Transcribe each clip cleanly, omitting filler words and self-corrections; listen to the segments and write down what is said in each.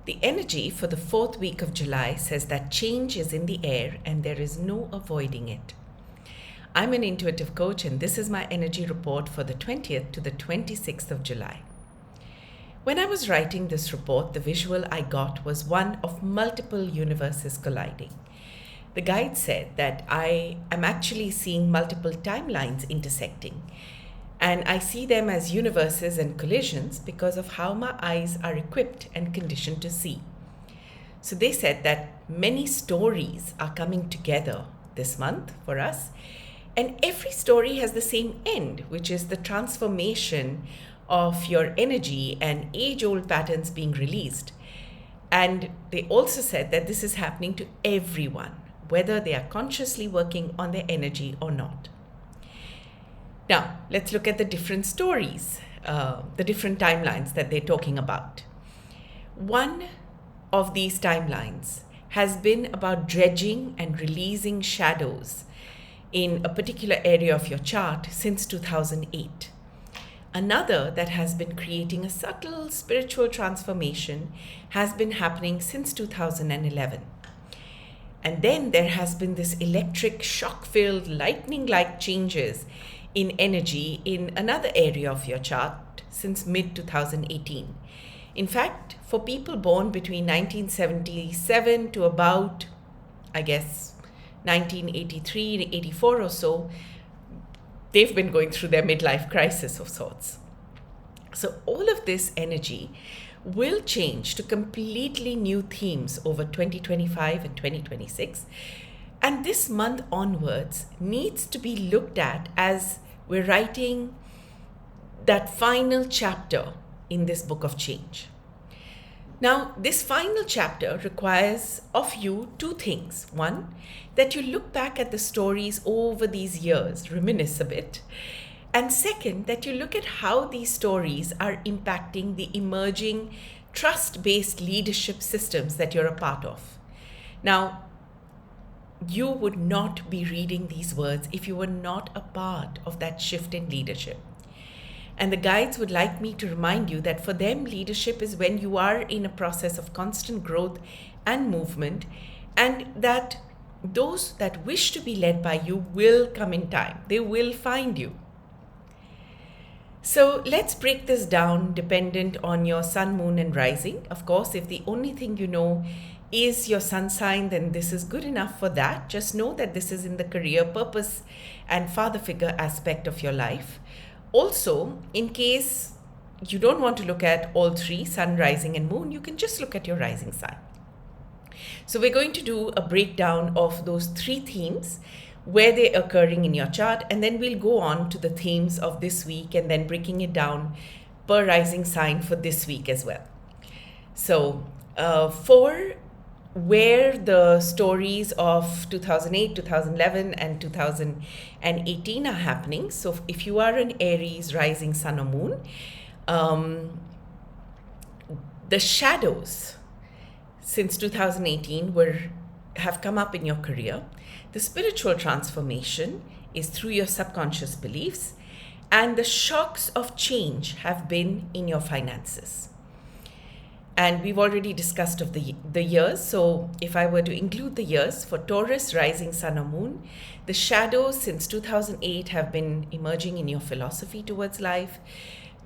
The energy for the 4th week of July says that change is in the air and there is no avoiding it. I'm an intuitive coach and this is my energy report for the 20th to the 26th of July. When I was writing this report, the visual I got was one of multiple universes colliding. The guide said that I am actually seeing multiple timelines intersecting, and I see them as universes and collisions because of how my eyes are equipped and conditioned to see. So they said that many stories are coming together this month for us, and every story has the same end, which is the transformation of your energy and age-old patterns being released. And they also said that this is happening to everyone, whether they are consciously working on their energy or not. Now, let's look at the different stories, the different timelines that they're talking about. One of these timelines has been about dredging and releasing shadows in a particular area of your chart since 2008. Another that has been creating a subtle spiritual transformation has been happening since 2011. And then there has been this electric, shock-filled, lightning-like changes in energy in another area of your chart since mid-2018. In fact, for people born between 1977 to about, 1983, 84 or so, they've been going through their midlife crisis of sorts. So all of this energy will change to completely new themes over 2025 and 2026. And this month onwards needs to be looked at as we're writing that final chapter in this book of change. Now, this final chapter requires of you two things. One, that you look back at the stories over these years, reminisce a bit. And second, that you look at how these stories are impacting the emerging trust-based leadership systems that you're a part of. Now, you would not be reading these words if you were not a part of that shift in leadership. And the guides would like me to remind you that for them, leadership is when you are in a process of constant growth and movement, and that those that wish to be led by you will come in time. They will find you. So let's break this down dependent on your sun, moon, and rising. Of course, if the only thing you know is your sun sign, then this is good enough for that. Just know that this is in the career, purpose, and father figure aspect of your life. Also, in case you don't want to look at all three, sun, rising, and moon, you can just look at your rising sign. So we're going to do a breakdown of those three themes, where they're occurring in your chart, and then we'll go on to the themes of this week and then breaking it down per rising sign for this week as well. So for where the stories of 2008, 2011, and 2018 are happening. So if you are an Aries, rising, sun, or moon, the shadows since 2018 have come up in your career. The spiritual transformation is through your subconscious beliefs, and the shocks of change have been in your finances. And we've already discussed of the years. So if I were to include the years for Taurus, rising, sun, or moon, the shadows since 2008 have been emerging in your philosophy towards life.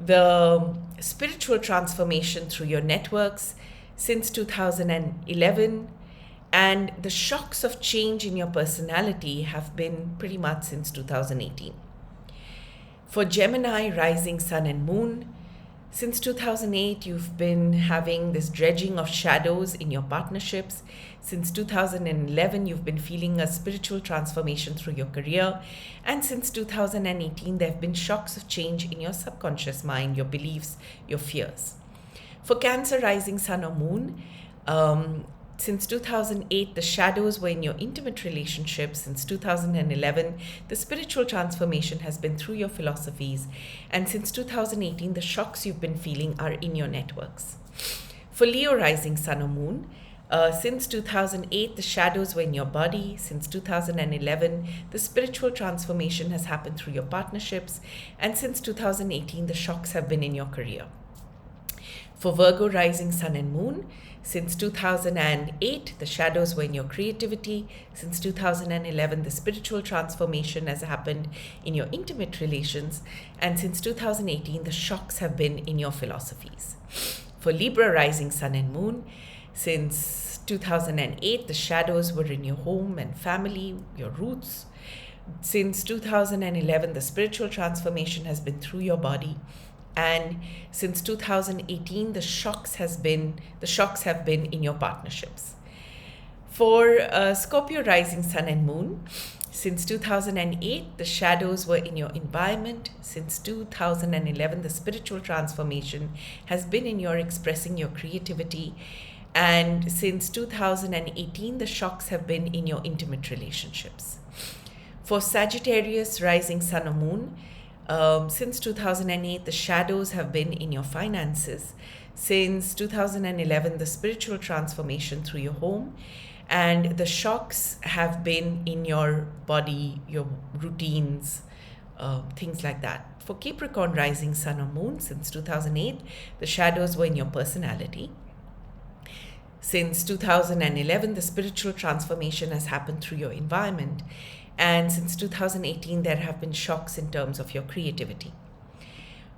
The spiritual transformation through your networks since 2011, and the shocks of change in your personality have been pretty much since 2018. For Gemini, rising, sun, and moon, since 2008, you've been having this dredging of shadows in your partnerships. Since 2011, you've been feeling a spiritual transformation through your career. And since 2018, there have been shocks of change in your subconscious mind, your beliefs, your fears. For Cancer, rising, sun, or moon, since 2008, the shadows were in your intimate relationships. Since 2011, the spiritual transformation has been through your philosophies. And since 2018, the shocks you've been feeling are in your networks. For Leo, rising, sun, or moon, since 2008, the shadows were in your body. Since 2011, the spiritual transformation has happened through your partnerships. And since 2018, the shocks have been in your career. For Virgo rising sun and moon, since 2008, the shadows were in your creativity. Since 2011, the spiritual transformation has happened in your intimate relations. And since 2018, the shocks have been in your philosophies. For Libra rising sun and moon, since 2008, the shadows were in your home and family, your roots. Since 2011, the spiritual transformation has been through your body. And since 2018, the shocks have been in your partnerships. For Scorpio rising sun and moon, since 2008, the shadows were in your environment. Since 2011, the spiritual transformation has been in your expressing your creativity. And since 2018, the shocks have been in your intimate relationships. For Sagittarius rising sun or moon, since 2008, the shadows have been in your finances. Since 2011, the spiritual transformation through your home, and the shocks have been in your body, your routines, things like that. For Capricorn rising sun or moon, since 2008, the shadows were in your personality. Since 2011, the spiritual transformation has happened through your environment. And since 2018, there have been shocks in terms of your creativity.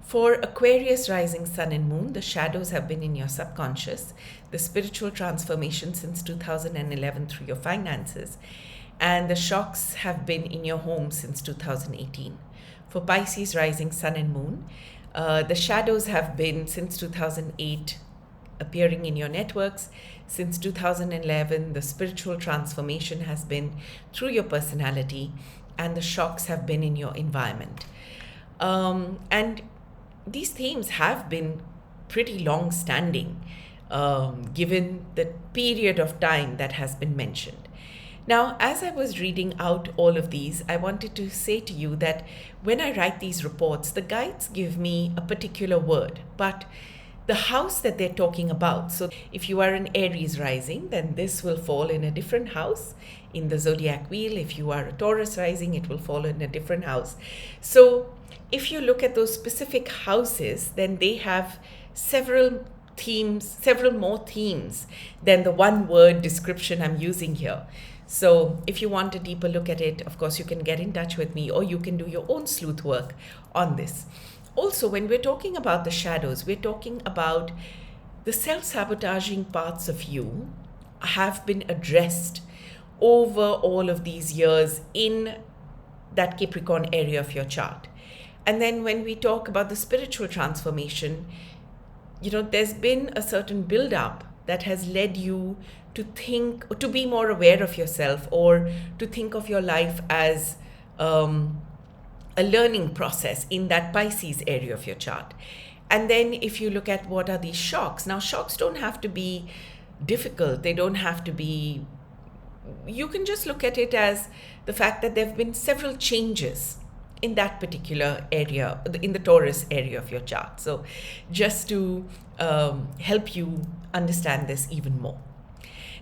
For Aquarius rising sun and moon, the shadows have been in your subconscious, the spiritual transformation since 2011 through your finances, and the shocks have been in your home since 2018. For Pisces rising sun and moon, the shadows have been since 2008 appearing in your networks. Since 2011, the spiritual transformation has been through your personality, and the shocks have been in your environment. And these themes have been pretty long-standing, given the period of time that has been mentioned. Now, as I was reading out all of these, I wanted to say to you that when I write these reports, the guides give me a particular word, but the house that they're talking about. So if you are an Aries rising, then this will fall in a different house in the zodiac wheel. If you are a Taurus rising, it will fall in a different house. So if you look at those specific houses, then they have several more themes than the one word description I'm using here. So if you want a deeper look at it, of course, you can get in touch with me, or you can do your own sleuth work on this. Also, when we're talking about the shadows, we're talking about the self-sabotaging parts of you have been addressed over all of these years in that Capricorn area of your chart. And then when we talk about the spiritual transformation, there's been a certain build-up that has led you to think, or to be more aware of yourself, or to think of your life as a learning process in that Pisces area of your chart. And then if you look at what are these shocks, now shocks don't have to be difficult. They don't have to be, you can just look at it as the fact that there have been several changes in that particular area, in the Taurus area of your chart. So just to help you understand this even more.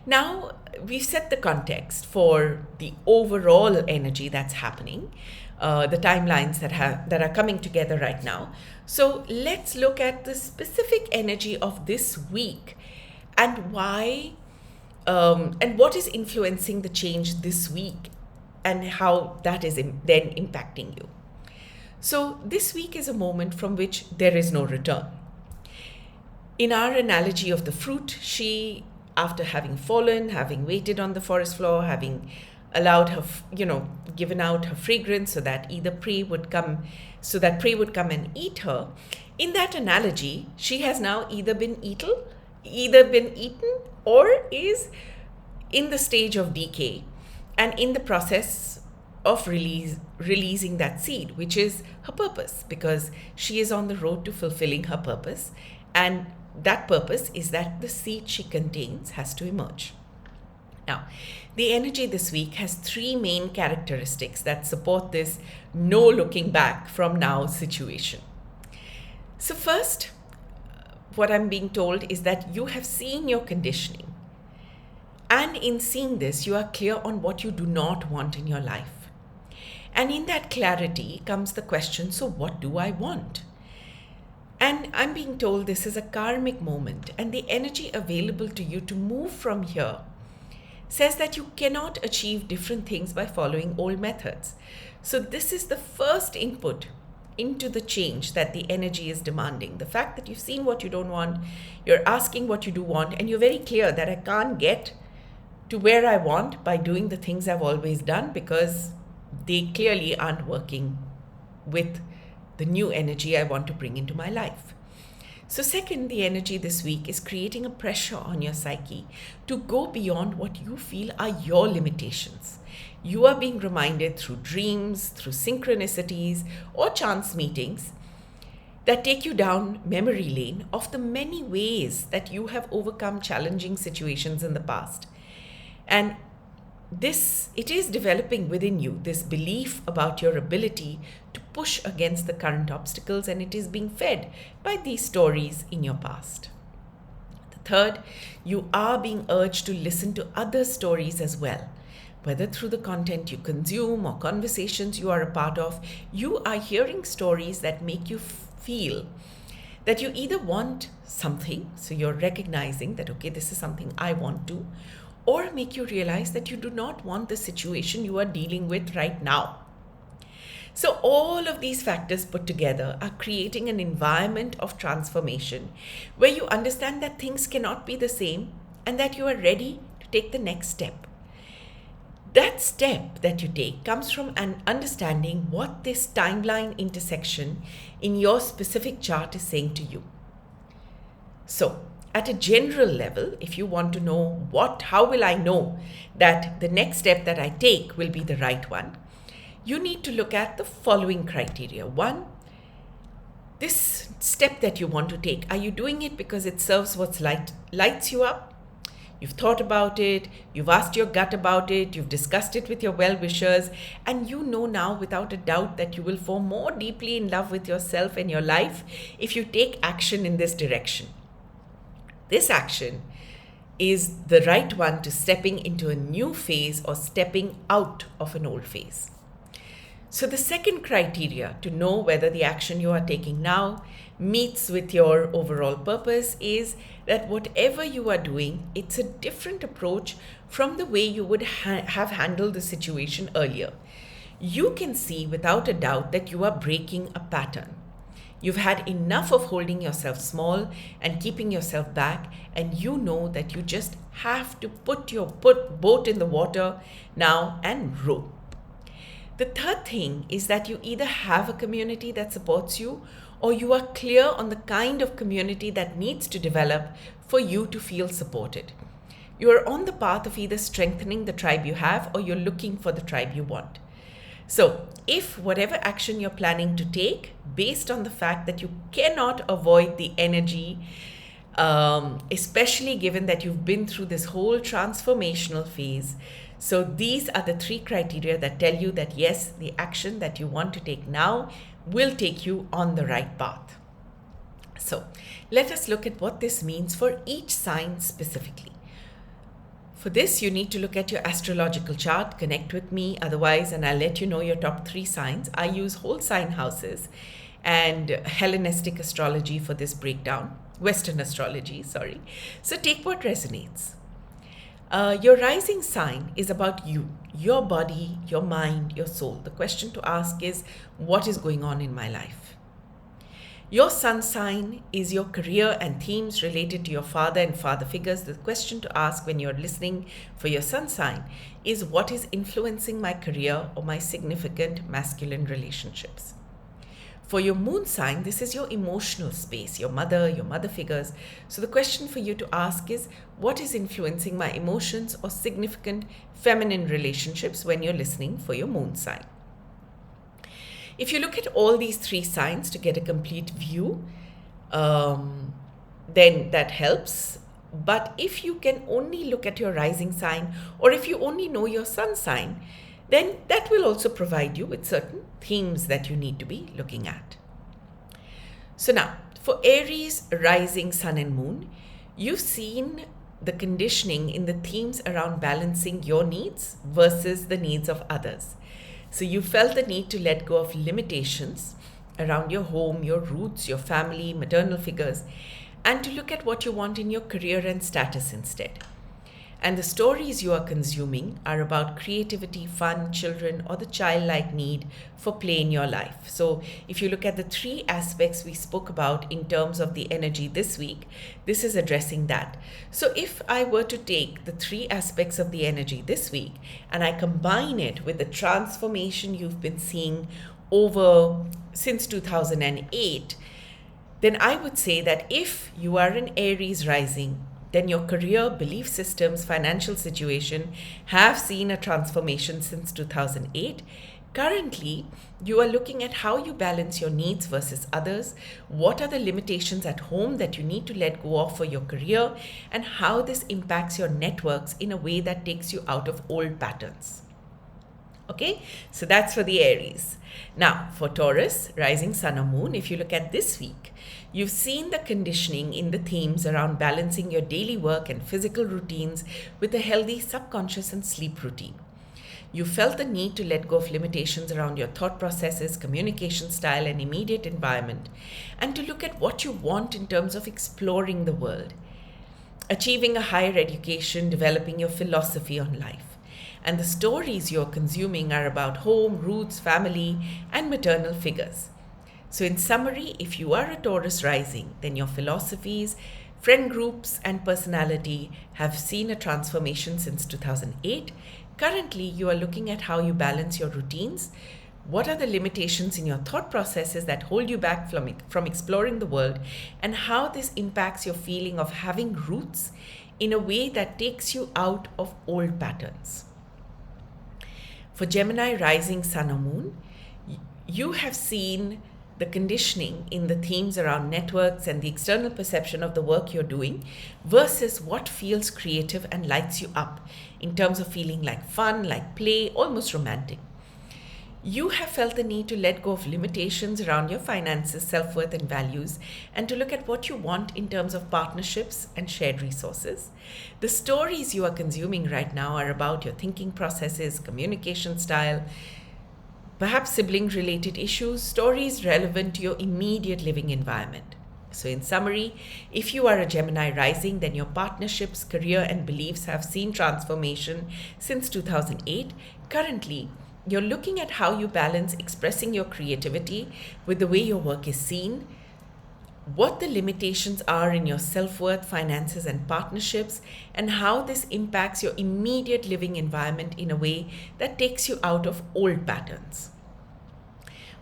Now, we've set the context for the overall energy that's happening, the timelines that are coming together right now. So let's look at the specific energy of this week and why, and what is influencing the change this week and how that is then impacting you. So this week is a moment from which there is no return. In our analogy of the fruit, she, after having fallen, having waited on the forest floor, having allowed her, given out her fragrance so that prey would come and eat her. In that analogy, she has now either been eaten or is in the stage of decay and in the process of releasing that seed, which is her purpose, because she is on the road to fulfilling her purpose. And that purpose is that the seed she contains has to emerge. Now, the energy this week has three main characteristics that support this no looking back from now situation. So first, what I'm being told is that you have seen your conditioning. And in seeing this, you are clear on what you do not want in your life. And in that clarity comes the question, so what do I want? And I'm being told this is a karmic moment, and the energy available to you to move from here says that you cannot achieve different things by following old methods. So this is the first input into the change that the energy is demanding. The fact that you've seen what you don't want, you're asking what you do want, and you're very clear that I can't get to where I want by doing the things I've always done because they clearly aren't working with the new energy I want to bring into my life. So second, the energy this week is creating a pressure on your psyche to go beyond what you feel are your limitations. You are being reminded through dreams, through synchronicities or chance meetings that take you down memory lane of the many ways that you have overcome challenging situations in the past. And it is developing within you, this belief about your ability to push against the current obstacles, and it is being fed by these stories in your past. The third, you are being urged to listen to other stories as well. Whether through the content you consume or conversations you are a part of, you are hearing stories that make you feel that you either want something, so you're recognizing that, okay, this is something I want to, or make you realize that you do not want the situation you are dealing with right now. So all of these factors put together are creating an environment of transformation where you understand that things cannot be the same and that you are ready to take the next step. That step that you take comes from an understanding what this timeline intersection in your specific chart is saying to you. So, at a general level, if you want to know how will I know that the next step that I take will be the right one, you need to look at the following criteria. One, this step that you want to take, are you doing it because it serves what lights you up? You've thought about it, you've asked your gut about it, you've discussed it with your well-wishers, and you know now without a doubt that you will fall more deeply in love with yourself and your life if you take action in this direction. This action is the right one to stepping into a new phase or stepping out of an old phase. So the second criteria to know whether the action you are taking now meets with your overall purpose is that whatever you are doing, it's a different approach from the way you would have handled the situation earlier. You can see without a doubt that you are breaking a pattern. You've had enough of holding yourself small and keeping yourself back, and you know that you just have to put your boat in the water now and row. The third thing is that you either have a community that supports you or you are clear on the kind of community that needs to develop for you to feel supported. You are on the path of either strengthening the tribe you have or you're looking for the tribe you want. So, if whatever action you're planning to take, based on the fact that you cannot avoid the energy, especially given that you've been through this whole transformational phase, so these are the three criteria that tell you that yes, the action that you want to take now will take you on the right path. So, let us look at what this means for each sign specifically. For this, you need to look at your astrological chart, connect with me otherwise, and I'll let you know your top 3 signs. I use whole sign houses and Hellenistic astrology for this breakdown, Western astrology, sorry. So take what resonates. Your rising sign is about you, your body, your mind, your soul. The question to ask is, what is going on in my life? Your sun sign is your career and themes related to your father and father figures. The question to ask when you're listening for your sun sign is, what is influencing my career or my significant masculine relationships? For your moon sign, this is your emotional space, your mother figures. So the question for you to ask is, what is influencing my emotions or significant feminine relationships when you're listening for your moon sign? If you look at all these 3 signs to get a complete view, then that helps. But if you can only look at your rising sign, or if you only know your sun sign, then that will also provide you with certain themes that you need to be looking at. So now, for Aries, rising, sun and moon, you've seen the conditioning in the themes around balancing your needs versus the needs of others. So you felt the need to let go of limitations around your home, your roots, your family, maternal figures, and to look at what you want in your career and status instead. And the stories you are consuming are about creativity, fun, children, or the childlike need for play in your life. So, if you look at the three aspects we spoke about in terms of the energy this week, this is addressing that. So, if I were to take the three aspects of the energy this week and I combine it with the transformation you've been seeing over since 2008, then I would say that if you are an Aries rising, then your career, belief systems, financial situation have seen a transformation since 2008. Currently, you are looking at how you balance your needs versus others, what are the limitations at home that you need to let go of for your career, and how this impacts your networks in a way that takes you out of old patterns. Okay, so that's for the Aries. Now, for Taurus, rising sun or moon, if you look at this week, you've seen the conditioning in the themes around balancing your daily work and physical routines with a healthy subconscious and sleep routine. You felt the need to let go of limitations around your thought processes, communication style, and immediate environment, and to look at what you want in terms of exploring the world, achieving a higher education, developing your philosophy on life. And the stories you're consuming are about home, roots, family, and maternal figures. So in summary, if you are a Taurus rising, then your philosophies, friend groups, and personality have seen a transformation since 2008. Currently, you are looking at how you balance your routines. What are the limitations in your thought processes that hold you back from exploring the world, and how this impacts your feeling of having roots in a way that takes you out of old patterns. For Gemini rising sun or moon, you have seen the conditioning in the themes around networks and the external perception of the work you're doing versus what feels creative and lights you up in terms of feeling like fun, like play, almost romantic. You have felt the need to let go of limitations around your finances, self-worth, and values, and to look at what you want in terms of partnerships and shared resources. The stories you are consuming right now are about your thinking processes, communication style, perhaps sibling-related issues, stories relevant to your immediate living environment. So in summary, if you are a Gemini rising, then your partnerships, career, and beliefs have seen transformation since 2008. Currently, you're looking at how you balance expressing your creativity with the way your work is seen, what the limitations are in your self-worth, finances, and partnerships, and how this impacts your immediate living environment in a way that takes you out of old patterns.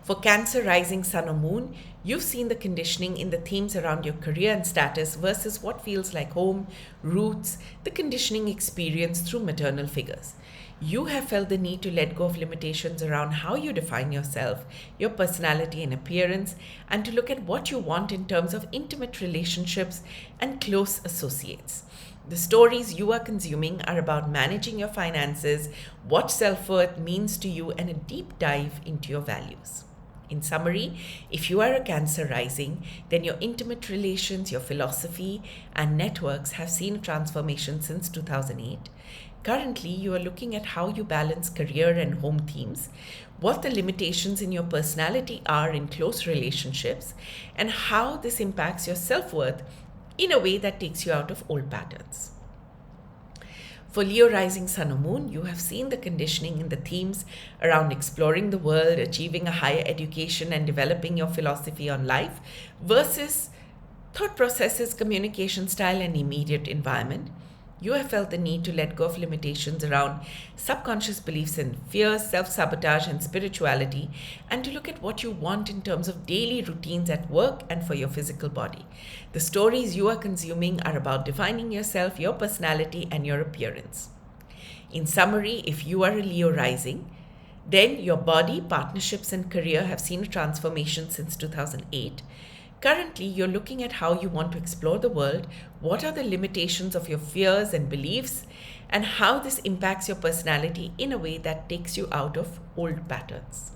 For Cancer rising sun or moon, you've seen the conditioning in the themes around your career and status versus what feels like home, roots, the conditioning experienced through maternal figures. You have felt the need to let go of limitations around how you define yourself, your personality and appearance, and to look at what you want in terms of intimate relationships and close associates. The stories you are consuming are about managing your finances, what self-worth means to you, and a deep dive into your values. In summary, if you are a Cancer rising, then your intimate relations, your philosophy, and networks have seen a transformation since 2008. Currently, you are looking at how you balance career and home themes, what the limitations in your personality are in close relationships, and how this impacts your self-worth in a way that takes you out of old patterns. For Leo rising sun or moon, you have seen the conditioning in the themes around exploring the world, achieving a higher education, and developing your philosophy on life versus thought processes, communication style, and immediate environment. You have felt the need to let go of limitations around subconscious beliefs and fears, self-sabotage, and spirituality, and to look at what you want in terms of daily routines at work and for your physical body. The stories you are consuming are about defining yourself, your personality, and your appearance. In summary, if you are a Leo rising, then your body, partnerships, and career have seen a transformation since 2008. Currently, you're looking at how you want to explore the world, what are the limitations of your fears and beliefs, and how this impacts your personality in a way that takes you out of old patterns.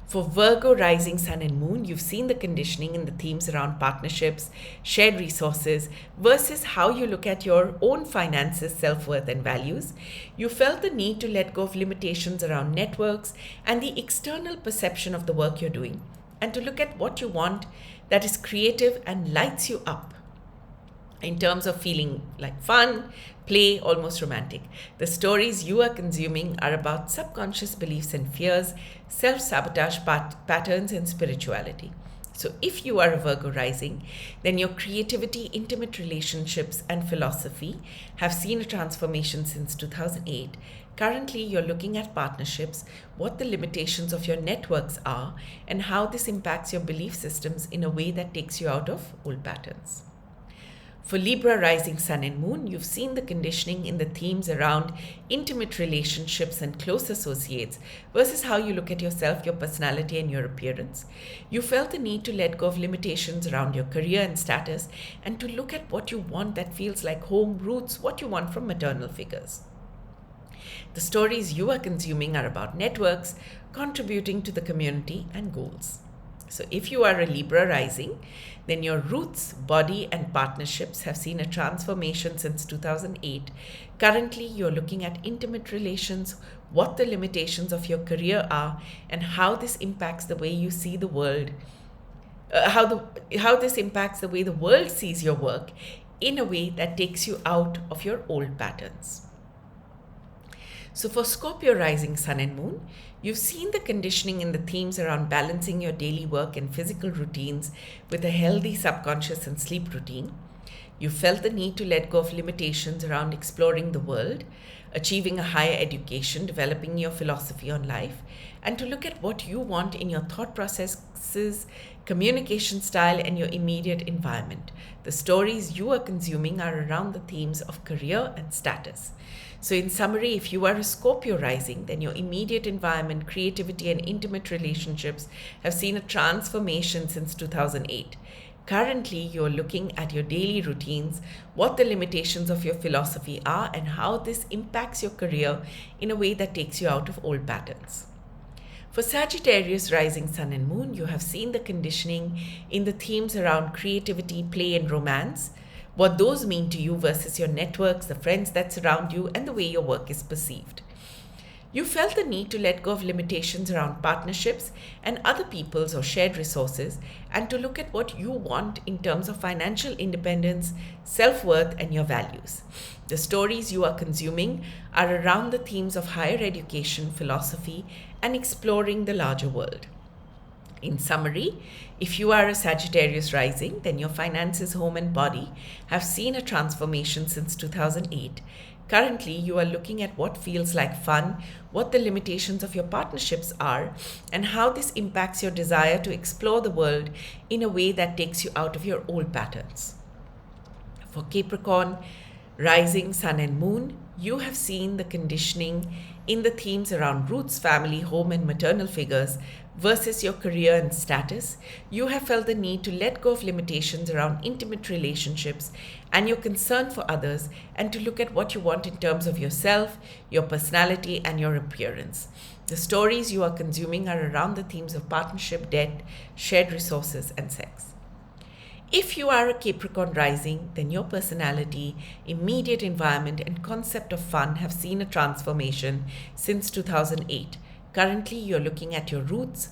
For Virgo rising sun and moon, you've seen the conditioning in the themes around partnerships, shared resources, versus how you look at your own finances, self-worth, and values. You felt the need to let go of limitations around networks and the external perception of the work you're doing, and to look at what you want that is creative and lights you up in terms of feeling like fun, play, almost romantic. The stories you are consuming are about subconscious beliefs and fears, self-sabotage patterns, and spirituality. So if you are a Virgo rising, then your creativity, intimate relationships, and philosophy have seen a transformation since 2008. Currently, you're looking at partnerships, what the limitations of your networks are, and how this impacts your belief systems in a way that takes you out of old patterns. For Libra rising sun and moon, you've seen the conditioning in the themes around intimate relationships and close associates versus how you look at yourself, your personality, and your appearance. You felt the need to let go of limitations around your career and status and to look at what you want that feels like home, roots, what you want from maternal figures. The stories you are consuming are about networks, contributing to the community, and goals. So if you are a Libra rising, then your roots, body, and partnerships have seen a transformation since 2008. Currently, you're looking at intimate relations, what the limitations of your career are, and how this impacts the way you see the world, how this impacts the way the world sees your work in a way that takes you out of your old patterns. So for Scorpio rising sun and moon, you've seen the conditioning in the themes around balancing your daily work and physical routines with a healthy subconscious and sleep routine. You felt the need to let go of limitations around exploring the world, achieving a higher education, developing your philosophy on life, and to look at what you want in your thought processes, communication style, and your immediate environment. The stories you are consuming are around the themes of career and status. So in summary, if you are a Scorpio rising, then your immediate environment, creativity, and intimate relationships have seen a transformation since 2008. Currently, you're looking at your daily routines, what the limitations of your philosophy are, and how this impacts your career in a way that takes you out of old patterns. For Sagittarius rising sun and moon, you have seen the conditioning in the themes around creativity, play, and romance, what those mean to you versus your networks, the friends that surround you, and the way your work is perceived. You felt the need to let go of limitations around partnerships and other people's or shared resources, and to look at what you want in terms of financial independence, self-worth, and your values. The stories you are consuming are around the themes of higher education, philosophy, and exploring the larger world. In summary, if you are a Sagittarius rising, then your finances, home, and body have seen a transformation since 2008. Currently, you are looking at what feels like fun, what the limitations of your partnerships are, and how this impacts your desire to explore the world in a way that takes you out of your old patterns. For Capricorn, rising, sun, and moon, you have seen the conditioning in the themes around roots, family, home, and maternal figures versus your career and status. You have felt the need to let go of limitations around intimate relationships and your concern for others, and to look at what you want in terms of yourself, your personality, and your appearance. The stories you are consuming are around the themes of partnership, debt, shared resources, and sex. If you are a Capricorn rising, then your personality, immediate environment, and concept of fun have seen a transformation since 2008. Currently, you're looking at your roots,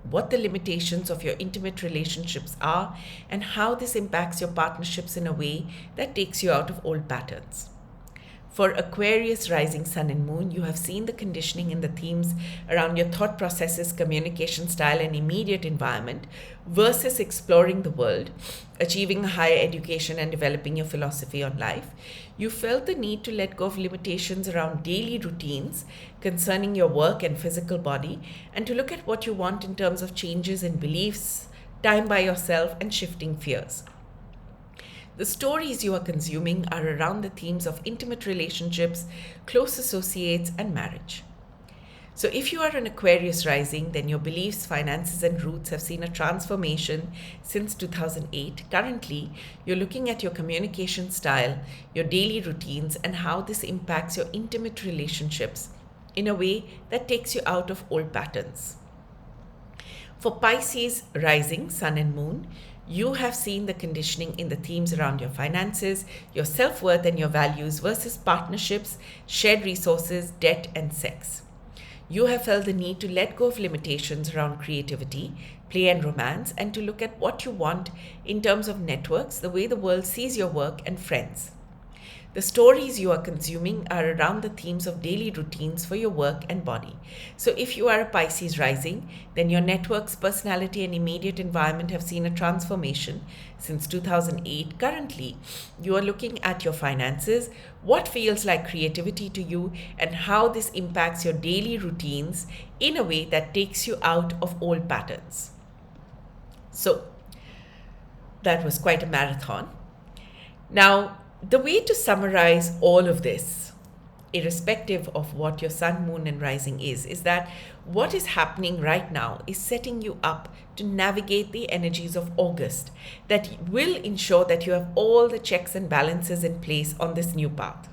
what the limitations of your intimate relationships are, and how this impacts your partnerships in a way that takes you out of old patterns. For Aquarius rising sun and moon, you have seen the conditioning in the themes around your thought processes, communication style, and immediate environment versus exploring the world, achieving a higher education, and developing your philosophy on life. You felt the need to let go of limitations around daily routines concerning your work and physical body, and to look at what you want in terms of changes in beliefs, time by yourself, and shifting fears. The stories you are consuming are around the themes of intimate relationships, close associates, and marriage. So if you are an Aquarius rising, then your beliefs, finances, and roots have seen a transformation since 2008. Currently, you're looking at your communication style, your daily routines, and how this impacts your intimate relationships in a way that takes you out of old patterns. For Pisces rising, sun and moon, you have seen the conditioning in the themes around your finances, your self-worth, and your values versus partnerships, shared resources, debt, and sex. You have felt the need to let go of limitations around creativity, play, and romance, and to look at what you want in terms of networks, the way the world sees your work, and friends. The stories you are consuming are around the themes of daily routines for your work and body. So, if you are a Pisces rising, then your networks, personality, and immediate environment have seen a transformation since 2008. Currently, you are looking at your finances, what feels like creativity to you, and how this impacts your daily routines in a way that takes you out of old patterns. So, that was quite a marathon. Now, the way to summarize all of this, irrespective of what your sun, moon, and rising is that what is happening right now is setting you up to navigate the energies of August that will ensure that you have all the checks and balances in place on this new path.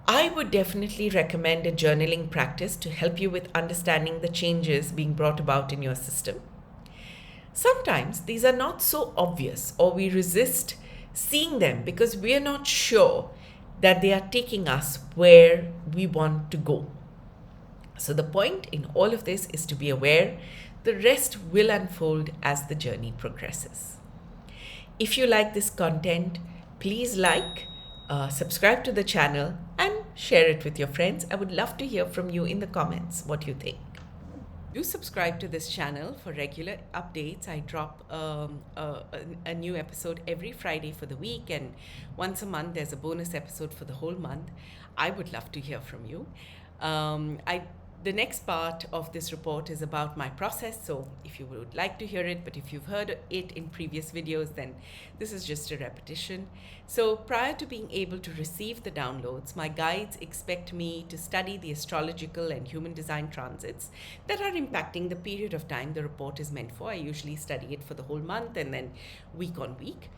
I would definitely recommend a journaling practice to help you with understanding the changes being brought about in your system. Sometimes these are not so obvious, or we resist seeing them because we are not sure that they are taking us where we want to go. So, the point in all of this is to be aware. The rest will unfold as the journey progresses. If you like this content, please subscribe to the channel, and share it with your friends. I would love to hear from you in the comments what you think. Do subscribe to this channel for regular updates. I drop a new episode every Friday for the week, and once a month there's a bonus episode for the whole month. I would love to hear from you. The next part of this report is about my process, so if you would like to hear it, but if you've heard it in previous videos, then this is just a repetition. So prior to being able to receive the downloads, my guides expect me to study the astrological and human design transits that are impacting the period of time the report is meant for. I usually study it for the whole month and then week on week.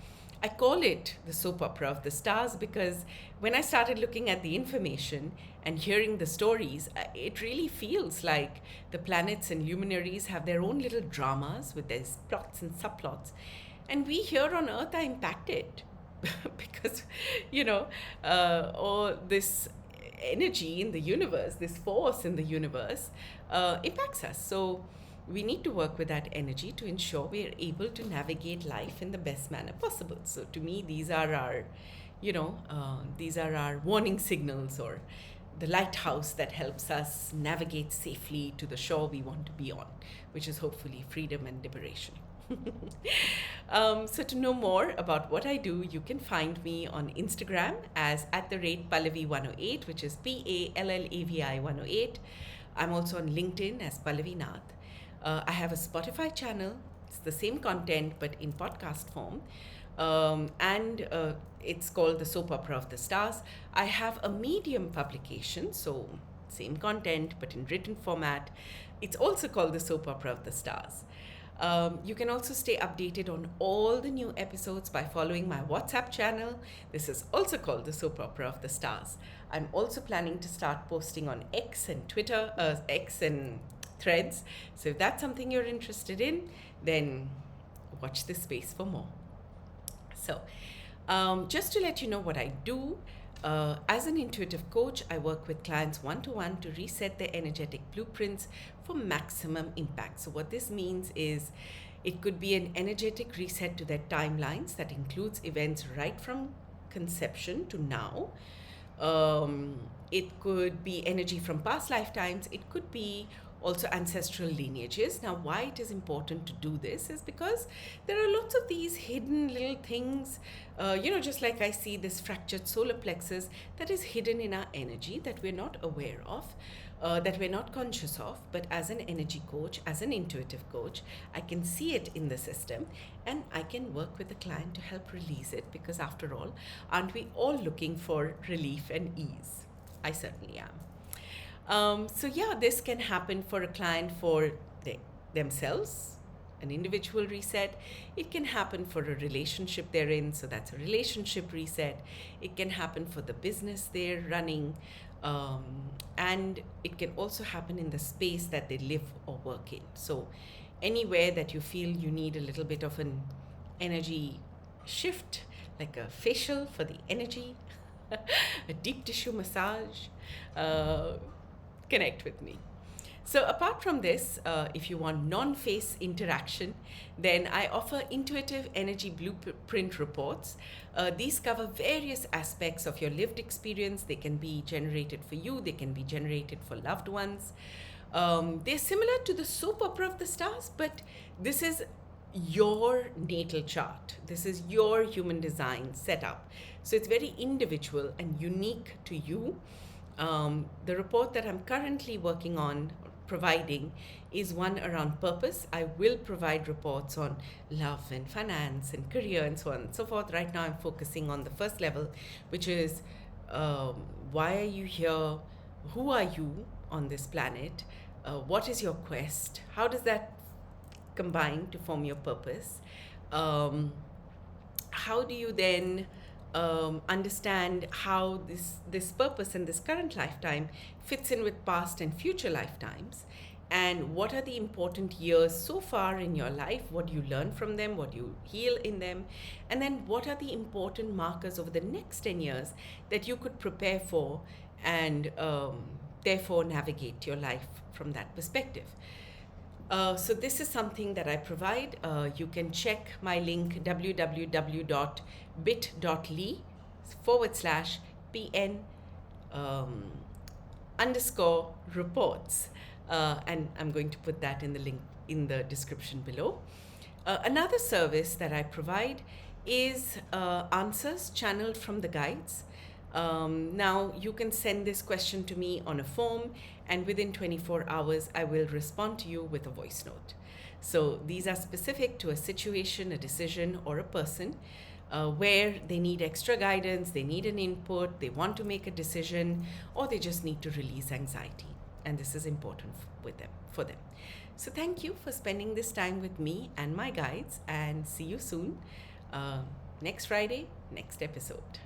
I call it the soap opera of the stars because when I started looking at the information and hearing the stories, it really feels like the planets and luminaries have their own little dramas with their plots and subplots. And we here on Earth are impacted because, all this energy in the universe, this force in the universe impacts us. So we need to work with that energy to ensure we are able to navigate life in the best manner possible. So to me, these are our warning signals, or the lighthouse that helps us navigate safely to the shore we want to be on, which is hopefully freedom and liberation. So to know more about what I do, you can find me on Instagram as @Pallavi108, which is PALLAVI108. I'm also on LinkedIn as Pallavi Nath. I have a Spotify channel. It's the same content but in podcast form. And it's called the Soap Opera of the Stars. I have a Medium publication, so same content but in written format. It's also called the Soap Opera of the Stars. You can also stay updated on all the new episodes by following my WhatsApp channel. This is also called the Soap Opera of the Stars. I'm also planning to start posting on X and Twitter, X and Threads. So if that's something you're interested in, then watch this space for more. So just to let you know what I do, as an intuitive coach, I work with clients one-to-one to reset their energetic blueprints for maximum impact. So what this means is it could be an energetic reset to their timelines that includes events right from conception to now. It could be energy from past lifetimes. It could be also ancestral lineages. Now, why it is important to do this is because there are lots of these hidden little things, just like I see this fractured solar plexus that is hidden in our energy that we're not aware of, that we're not conscious of. But as an energy coach, as an intuitive coach, I can see it in the system and I can work with the client to help release it, because after all, aren't we all looking for relief and ease? I certainly am. This can happen for a client for themselves, an individual reset. It can happen for a relationship they're in, so that's a relationship reset. It can happen for the business they're running, and it can also happen in the space that they live or work in. So anywhere that you feel you need a little bit of an energy shift, like a facial for the energy, a deep tissue massage, connect with me. So apart from this, if you want non-face interaction, then I offer intuitive energy blueprint reports. These cover various aspects of your lived experience. They can be generated for you, they can be generated for loved ones. They're similar to the soap opera of the stars, but this is your natal chart. This is your human design setup. So it's very individual and unique to you. The report that I'm currently working on providing is one around purpose. I will provide reports on love and finance and career and so on and so forth. Right now I'm focusing on the first level, which is why are you here? Who are you on this planet? What is your quest? How does that combine to form your purpose? How do you then understand how this purpose and this current lifetime fits in with past and future lifetimes, and what are the important years so far in your life, what do you learn from them, what do you heal in them, and then what are the important markers over the next 10 years that you could prepare for and therefore navigate your life from that perspective. So this is something that I provide. You can check my link www.bit.ly/PN underscore reports. And I'm going to put that in the link in the description below. Another service that I provide is answers channeled from the guides. Now you can send this question to me on a form, and within 24 hours I will respond to you with a voice note. So these are specific to a situation, a decision, or a person where they need extra guidance, they need an input, they want to make a decision, or they just need to release anxiety. And this is important for them. So thank you for spending this time with me and my guides, and see you soon. Next Friday, next episode.